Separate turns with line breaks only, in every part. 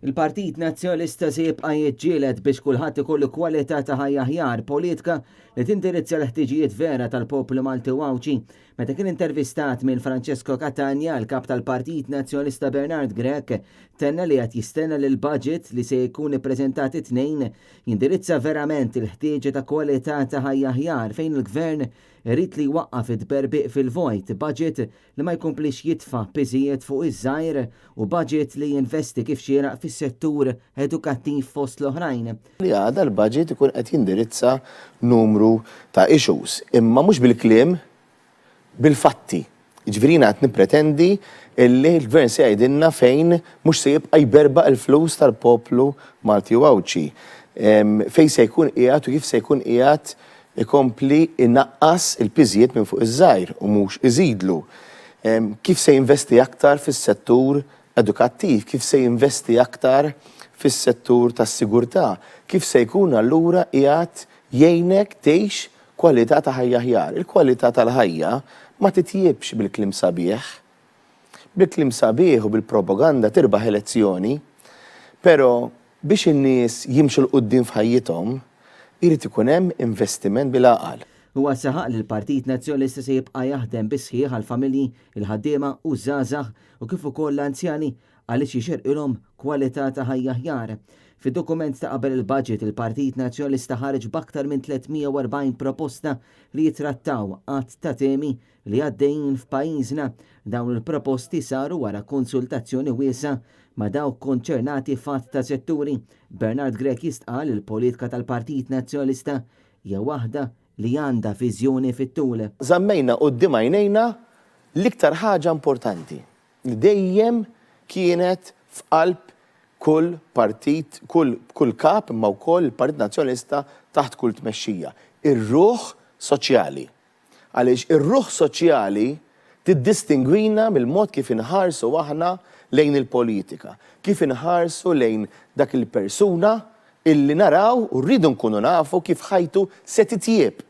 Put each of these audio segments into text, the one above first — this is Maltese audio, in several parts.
Il-Partit Nazzjonalista se jibqa' jiġġieled biex kulħadd ikollu kwalità ta' ħajja aħjar politika li tindirizza l-ħtiġijiet vera tal-poplu Malti Wawċi. Meta kien intervistat minn Francesco Catania, l-kap tal-Partit Nazzjonalista Bernard Grech, tenna li qed jistenna li l-budget li se jkun ippreżentat it-tnejn jindirizza verament il-ħtieġa ta' kwalità ta' ħajja aħjar fejn il-Gvern irrid li jwaqqaf id-berbiq fil-vojt, budget li ma jkomplix jitfa' piżijiet fuq iż-żgħir u budget li jinvesti kif xieraq fis-settur edukattiv fost l-oħrajn.
Li għada l-budget ikun qed jindirizza numru ta' issues, imma mhux bil-kliem, bil-fatti. Ġifieri qed nippretendi illi l-Gvern se jgħidilna fejn mhux se jibqa' jberbaq il-flus tal-poplu Malti Wawċi. Fejn se jkun qiegħed u kif se jkun qiegħed ikompli innaqqas il-piżijiet minn fuq iż-żgħir u mhux iżidlu. Kif se jinvesti aktar fis-settur edukattiv, kif se jinvesti aktar fis-settur tas-sigurtà, kif se jkun allura qiegħed jgħinek tgħix kwalità ta' ħajja aħjar. Il-kwalità tal-ħajja ma titjiebx bil-kliem sabiħ. Bil-kliem sabiħ u bil-propaganda tirbaħ elezzjoni, però biex in-nies jimxu l-qudiem f'ħajjithom, irid ikun hemm investiment bil-għaqal.
Huwa saħaq li l-Partit Nazzjonalista se jibqa' jaħdem bis-sħiħ għall-familji, il-ħaddiema u żgħażagħ u kif ukoll l-anzjani għaliex jixerqilhom kwalità ta' ħajja aħjar. Fid-dokument ta' qabel il-budget il-Partit Nazzjonalista ħareġ b'aktar minn 340 proposta li jitrattaw qatt ta' temi li għaddejjin f'pajjiżna. Dawn il-proposti saru wara konsultazzjoni wiesa ma' dawk konċernati fatt ta' setturi. Bernard Grech jistqal il-politika tal-Partit Nazzjonalista hija waħda li għandha viżjoni fit-tul.
Żammejna quddiem għajnejna l-iktar ħaġa importanti li dejjem kienet f'qalb kull partit, kull kap imma wkoll il-Partit Nazzjonalista taħt kull tmexxija. Ir-ruħ soċjali. Għaliex ir-ruħ soċjali tiddistingwina mill-mod kif inħarsu aħna lejn il-politika, kif inħarsu lejn dak il-persuna illi naraw u rridu nkunu nafu kif ħajtu se titjieb.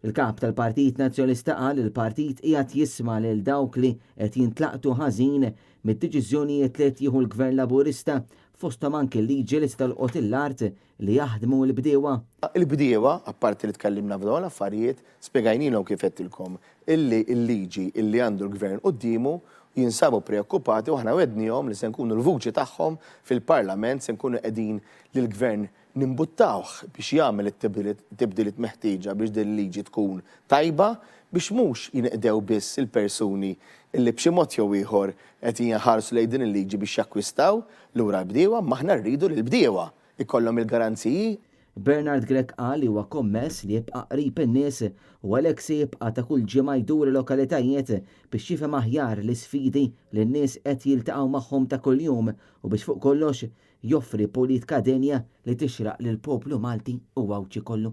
Il-kap tal-Partit Nazzjonalista qal il-partit qiegħed jisma' lil dawk li qed jintlaqtu ħażin mid-deċiżjonijiet li qed jieħu l-Gvern Laburista fosthom anke liġi li stalqot l-art li jaħdmu l-bdiewa.
Il-bdiewa, apparti li tkellimna f'dawn l-affarijiet, spjegajnilhom kif qedtilkom illi l-liġi illi għandu l-Gvern qudiemu jinsabu preokkupati u aħna wednihom li se nkunu l-vuċi tagħhom fil-Parlament se nkunu qegħdin lill-Gvern nimbuttawh biex jagħmel it-tibdiliet meħtieġa biex din il-liġi tkun tajba biex mhux jinqdew biss il-persuni illi b'xi mod jew ieħor qed jinħarsu lejn din il-liġi biex jakkwistaw lura l-bdiewa, ma aħna rridu li l-bdiewa ikollhom il-garanziji.
Bernard Grech qal li huwa kommess li jibqa' qrib in-nies u għalhekk se jibqa' ta' kull ġimgħa jdur lokalitajiet biex jifhem aħjar l-isfidi li n-nies qed jiltaqgħu magħhom ta' kuljum u biex fuq kollox joffri politika denja li tixraq lill-poplu Malti u Wawċi kollu.